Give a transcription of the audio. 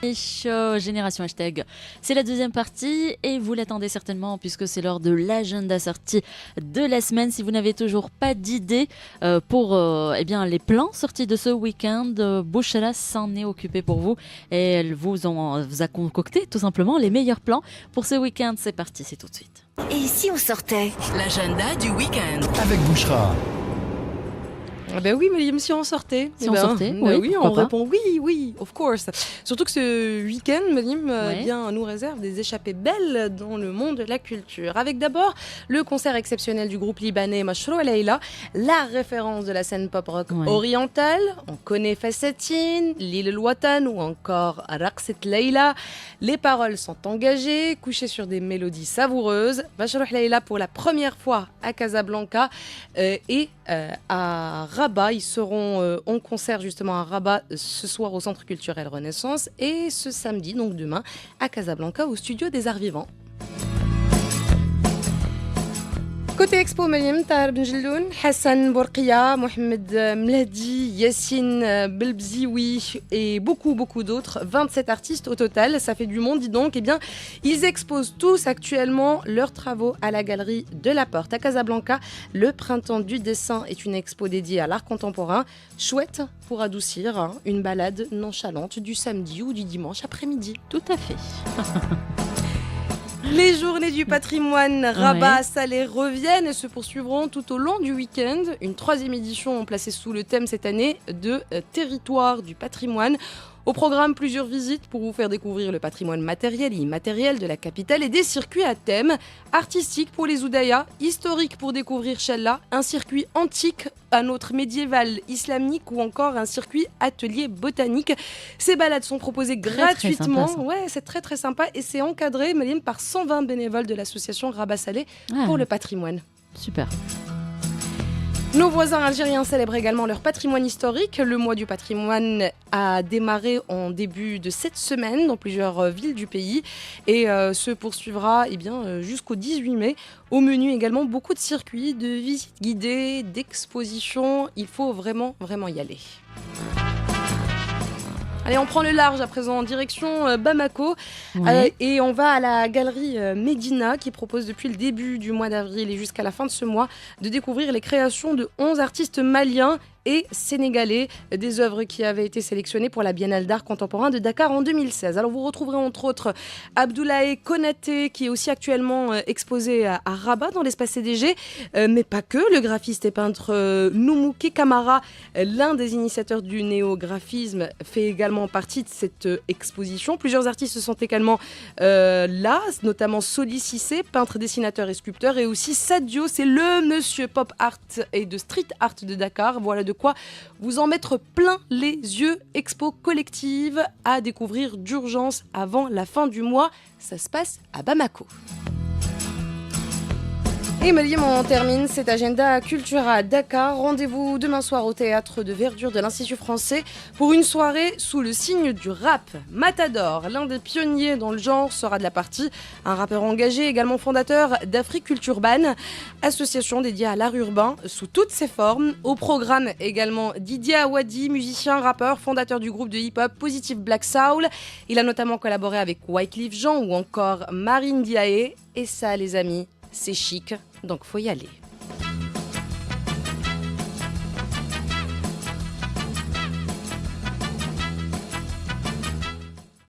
Génération Hashtag. C'est la deuxième partie et vous l'attendez certainement puisque c'est l'heure de l'agenda sorti de la semaine. Si vous n'avez toujours pas d'idée pour les plans sortis de ce week-end, Bouchra s'en est occupée pour vous et elle vous a concocté tout simplement les meilleurs plans pour ce week-end. C'est parti, c'est tout de suite. Et si on sortait? L'agenda du week-end. Avec Bouchra. Ah ben oui, mais si on sortait. Si on sortait, oui, on pourquoi répond oui, of course. Surtout que ce week-end, Malim, Ouais. nous réserve des échappées belles dans le monde de la culture. Avec d'abord le concert exceptionnel du groupe libanais Mashrou Leila, la référence de la scène pop-rock Ouais. orientale. On connaît Fassatine, Lil Watan ou encore Raqset Leila. Les paroles sont engagées, couchées sur des mélodies savoureuses. Mashrou Leila pour la première fois à Casablanca et à Rabat. Ils seront en concert justement à Rabat ce soir au Centre culturel Renaissance et ce samedi, donc demain, à Casablanca au Studio des Arts Vivants. Côté expo, Mariam, Tahar Ben Jelloun, Hassan Bourkia, Mohamed Mladi, Yassine Belbzioui et beaucoup d'autres. 27 artistes au total, ça fait du monde, dis donc. Eh bien, ils exposent tous actuellement leurs travaux à la galerie de la Porte à Casablanca. Le Printemps du dessin est une expo dédiée à l'art contemporain. Chouette pour adoucir une balade nonchalante du samedi ou du dimanche après-midi. Tout à fait. Les journées du patrimoine Rabat Salé reviennent et se poursuivront tout au long du week-end. Une troisième édition placée sous le thème cette année de territoire du patrimoine. Au programme, plusieurs visites pour vous faire découvrir le patrimoine matériel et immatériel de la capitale et des circuits à thème artistiques pour les Oudaya, historiques pour découvrir Challa, un circuit antique, un autre médiéval islamique ou encore un circuit atelier botanique. Ces balades sont proposées gratuitement. Très sympa, ça. Ouais, c'est très sympa et c'est encadré, Méline, par 120 bénévoles de l'association Rabat Salé Ah, pour le patrimoine. super. Nos voisins algériens célèbrent également leur patrimoine historique. Le mois du patrimoine a démarré en début de cette semaine dans plusieurs villes du pays et se poursuivra jusqu'au 18 mai. Au menu également beaucoup de circuits, de visites guidées, d'expositions. Il faut vraiment y aller. Allez, on prend le large à présent en direction Bamako et on va à la galerie Médina qui propose depuis le début du mois d'avril et jusqu'à la fin de ce mois de découvrir les créations de 11 artistes maliens et sénégalais, des œuvres qui avaient été sélectionnées pour la Biennale d'art contemporain de Dakar en 2016. Alors vous retrouverez entre autres Abdoulaye Konaté qui est aussi actuellement exposé à Rabat dans l'espace CDG, mais pas que. Le graphiste et peintre Noumouké Kamara, l'un des initiateurs du néographisme, fait également partie de cette exposition. Plusieurs artistes sont également là, notamment Soli Cissé, peintre, dessinateur et sculpteur, et aussi Sadio, c'est le monsieur pop art et de street art de Dakar. Voilà de quoi vous en mettre plein les yeux. Expo collective à découvrir d'urgence avant la fin du mois. Ça se passe à Bamako. Et Mariam, on termine cet agenda culture à Dakar. Rendez-vous demain soir au théâtre de verdure de l'Institut français pour une soirée sous le signe du rap. Matador, l'un des pionniers dans le genre, sera de la partie. Un rappeur engagé, également fondateur d'Afrique Culture Ban, association dédiée à l'art urbain sous toutes ses formes. Au programme également Didier Awadi, musicien, rappeur, fondateur du groupe de hip-hop Positive Black Soul. Il a notamment collaboré avec Wyclef Jean ou encore Marine Diaye. Et ça, les amis, c'est chic, donc faut y aller.